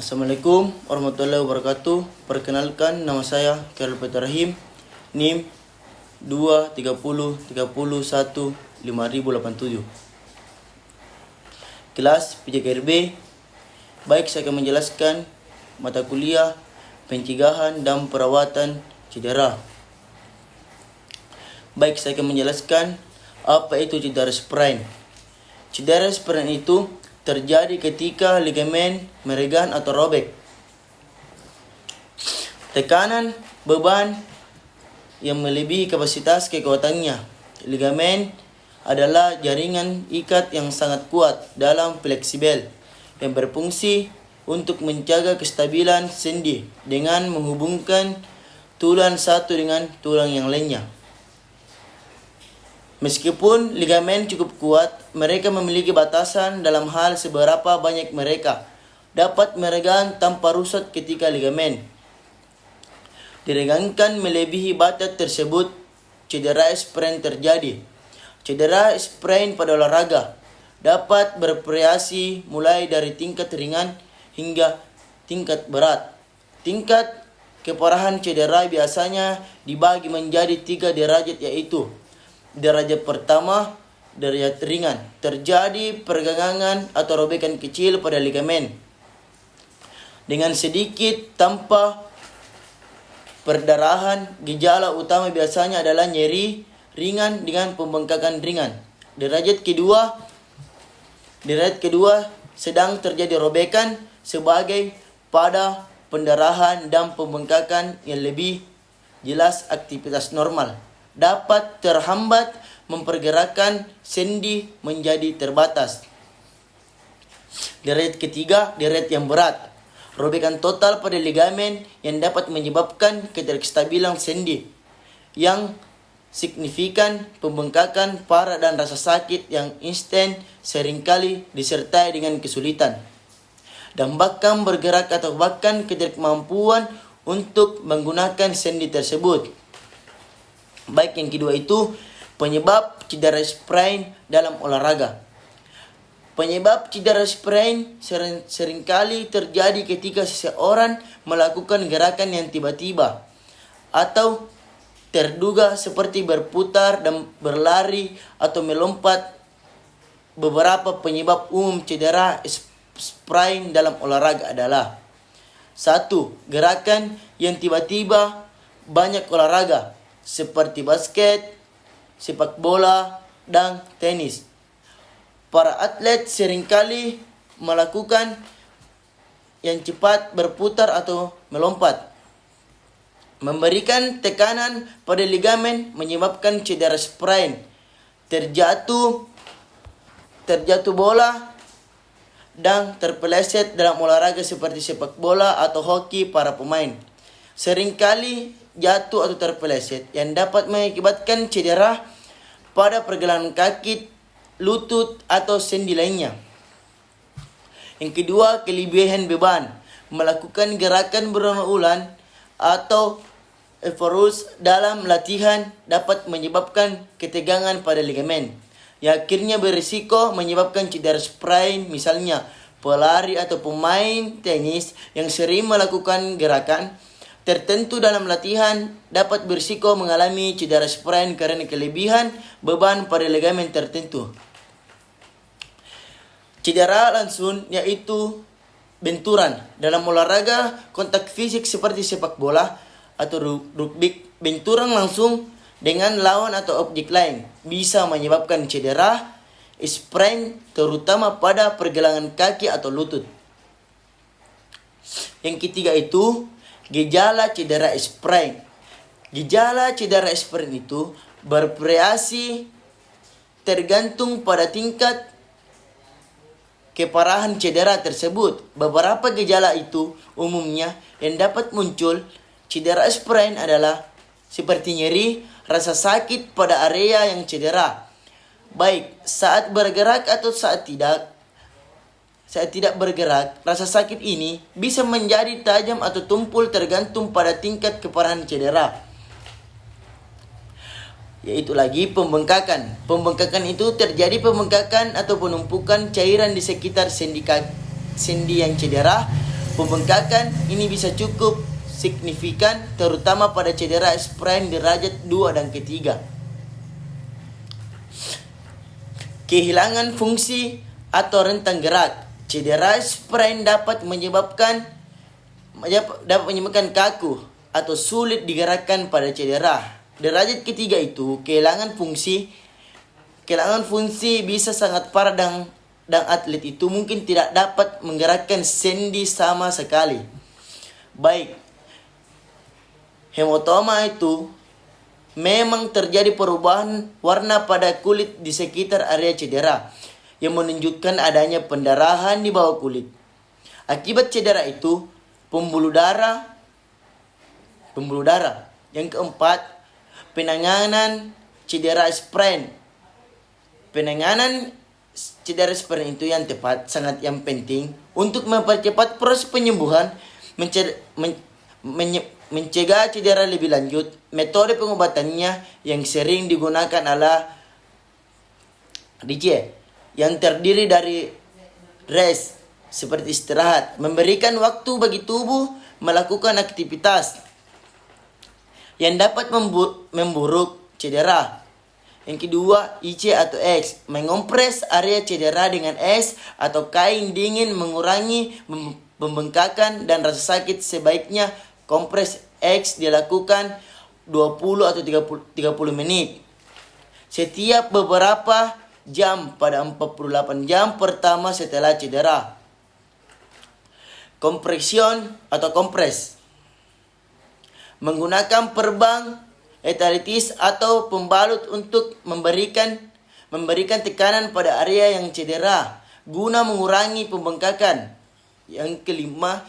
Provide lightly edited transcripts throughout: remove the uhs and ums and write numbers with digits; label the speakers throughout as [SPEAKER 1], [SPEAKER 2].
[SPEAKER 1] Assalamualaikum warahmatullahi wabarakatuh. Perkenalkan, nama saya Khairul Peter Rahim, NIM 23030158087. Kelas PJKRB. Baik, saya akan menjelaskan mata kuliah pencegahan dan perawatan cedera. Baik, saya akan menjelaskan apa itu cedera sprain. Cedera sprain itu terjadi ketika ligamen meregang atau robek. Tekanan beban yang melebihi kapasitas kekuatannya. Ligamen adalah jaringan ikat yang sangat kuat dalam fleksibel yang berfungsi untuk menjaga kestabilan sendi dengan menghubungkan tulang satu dengan tulang yang lainnya. Meskipun ligamen cukup kuat, mereka memiliki batasan dalam hal seberapa banyak mereka dapat meregang tanpa rusak ketika ligamen diregangkan melebihi batas tersebut. Cedera sprain terjadi. Cedera sprain pada olahraga dapat bervariasi mulai dari tingkat ringan hingga tingkat berat. Tingkat keparahan cedera biasanya dibagi menjadi 3 derajat, yaitu derajat pertama, derajat ringan, terjadi pergegangan atau robekan kecil pada ligamen dengan sedikit tanpa perdarahan. Gejala utama biasanya adalah nyeri ringan dengan pembengkakan ringan. Derajat kedua sedang terjadi robekan sebagai pada pendarahan dan pembengkakan yang lebih jelas. Aktivitas normal dapat terhambat, mempergerakkan sendi menjadi terbatas. Derajat ketiga, derajat yang berat, robekan total pada ligamen yang dapat menyebabkan ketidakstabilan sendi yang signifikan, pembengkakan parah dan rasa sakit yang instan, seringkali disertai dengan kesulitan dan bahkan bergerak atau bahkan ketidakmampuan untuk menggunakan sendi tersebut. Baik, yang kedua itu penyebab cedera sprain dalam olahraga. Penyebab cedera sprain seringkali terjadi ketika seseorang melakukan gerakan yang tiba-tiba atau terduga seperti berputar dan berlari atau melompat. Beberapa penyebab umum cedera sprain dalam olahraga adalah: 1. Gerakan yang tiba-tiba. Banyak olahraga seperti basket, sepak bola, dan tenis, para atlet seringkali melakukan yang cepat, berputar atau melompat. Memberikan tekanan pada ligamen menyebabkan cedera sprain. Terjatuh bola dan terpeleset dalam olahraga seperti sepak bola atau hoki. Para pemain seringkali jatuh atau terpeleset yang dapat mengakibatkan cedera pada pergelangan kaki, lutut, atau sendi lainnya. Yang kedua, kelebihan beban. Melakukan gerakan berulang-ulang atau overuse dalam latihan dapat menyebabkan ketegangan pada ligamen yang akhirnya berisiko menyebabkan cedera sprain. Misalnya, pelari atau pemain tenis yang sering melakukan gerakan tertentu dalam latihan dapat berisiko mengalami cedera sprain karena kelebihan beban pada ligamen tertentu. Cedera langsung yaitu benturan dalam olahraga kontak fisik seperti sepak bola atau rugby. Benturan langsung dengan lawan atau objek lain bisa menyebabkan cedera sprain, terutama pada pergelangan kaki atau lutut. Yang ketiga itu gejala cedera sprain. Gejala cedera sprain itu bervariasi tergantung pada tingkat keparahan cedera tersebut. Beberapa gejala itu umumnya yang dapat muncul cedera sprain adalah seperti nyeri, rasa sakit pada area yang cedera, baik saat bergerak atau saat tidak bergerak. Rasa sakit ini bisa menjadi tajam atau tumpul tergantung pada tingkat keparahan cedera. Yaitu lagi pembengkakan. Pembengkakan itu terjadi pembengkakan atau penumpukan cairan di sekitar sendi kaki sendi yang cedera, pembengkakan ini bisa cukup signifikan terutama pada cedera sprain derajat 2 dan ketiga. Kehilangan fungsi atau rentang gerak. Cedera sprain dapat menyebabkan kaku atau sulit digerakkan pada cedera. Derajat ketiga itu kehilangan fungsi bisa sangat parah dan atlet itu mungkin tidak dapat menggerakkan sendi sama sekali. Baik, hematoma itu memang terjadi perubahan warna pada kulit di sekitar area cedera yang menunjukkan adanya pendarahan di bawah kulit. Akibat cedera itu, pembuluh darah. Yang keempat, penanganan cedera sprain. Penanganan cedera sprain itu yang tepat, yang penting untuk mempercepat proses penyembuhan, mencegah cedera lebih lanjut. Metode pengobatannya yang sering digunakan adalah DJ, yang terdiri dari rest, seperti istirahat, memberikan waktu bagi tubuh melakukan aktivitas yang dapat memburuk cedera. Yang kedua, IC atau X, mengompres area cedera dengan es atau kain dingin mengurangi pembengkakan dan rasa sakit. Sebaiknya kompres X dilakukan 20 atau 30 menit setiap beberapa jam pada 48 jam pertama setelah cedera. Kompresion atau kompres, menggunakan perbang etalitis atau pembalut untuk memberikan tekanan pada area yang cedera guna mengurangi pembengkakan. Yang kelima,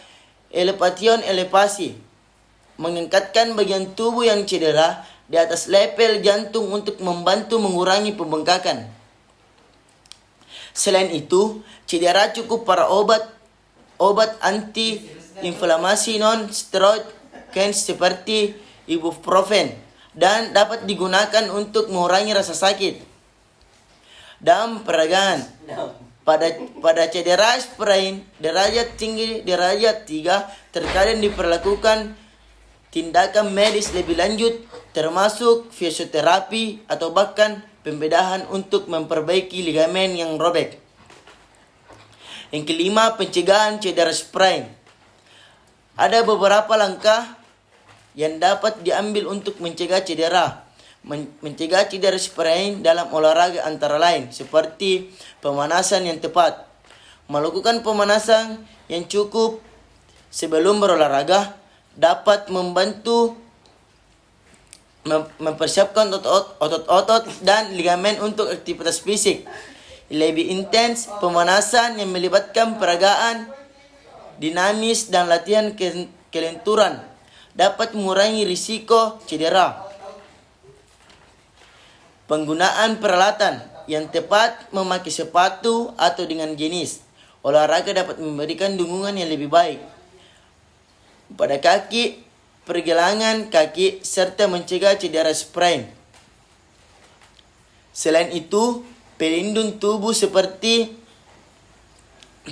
[SPEAKER 1] elevasi, mengangkatkan bagian tubuh yang cedera di atas level jantung untuk membantu mengurangi pembengkakan. Selain itu, cedera cukup para obat anti-inflamasi non-steroid seperti ibuprofen dan dapat digunakan untuk mengurangi rasa sakit. Dan peragaan. Pada cedera sprain derajat tinggi derajat 3 terkadang diperlakukan tindakan medis lebih lanjut termasuk fisioterapi atau bahkan pembedahan untuk memperbaiki ligamen yang robek. Yang kelima, pencegahan cedera sprain. Ada beberapa langkah yang dapat diambil untuk mencegah cedera. Mencegah cedera sprain dalam olahraga antara lain seperti pemanasan yang tepat. Melakukan pemanasan yang cukup sebelum berolahraga dapat membantu mempersiapkan otot-otot dan ligamen untuk aktivitas fisik. Lebih intens, pemanasan yang melibatkan peragaan dinamis dan latihan kelenturan dapat mengurangi risiko cedera. Penggunaan peralatan yang tepat, memakai sepatu atau dengan jenis olahraga dapat memberikan dukungan yang lebih baik pada kaki, pergelangan kaki, serta mencegah cedera sprain. Selain itu, pelindung tubuh seperti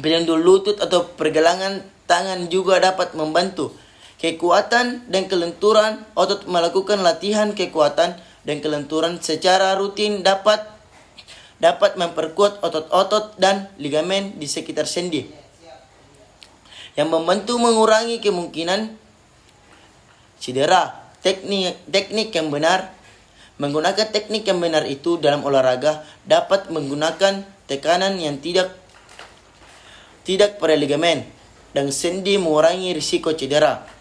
[SPEAKER 1] pelindung lutut atau pergelangan tangan juga dapat membantu kekuatan dan kelenturan otot. Melakukan latihan kekuatan dan kelenturan secara rutin dapat memperkuat otot-otot dan ligamen di sekitar sendi, yang membantu mengurangi kemungkinan cedera. Teknik yang benar. Menggunakan teknik yang benar itu dalam olahraga dapat menggunakan tekanan yang tidak pada ligamen dan sendi, mengurangi risiko cedera.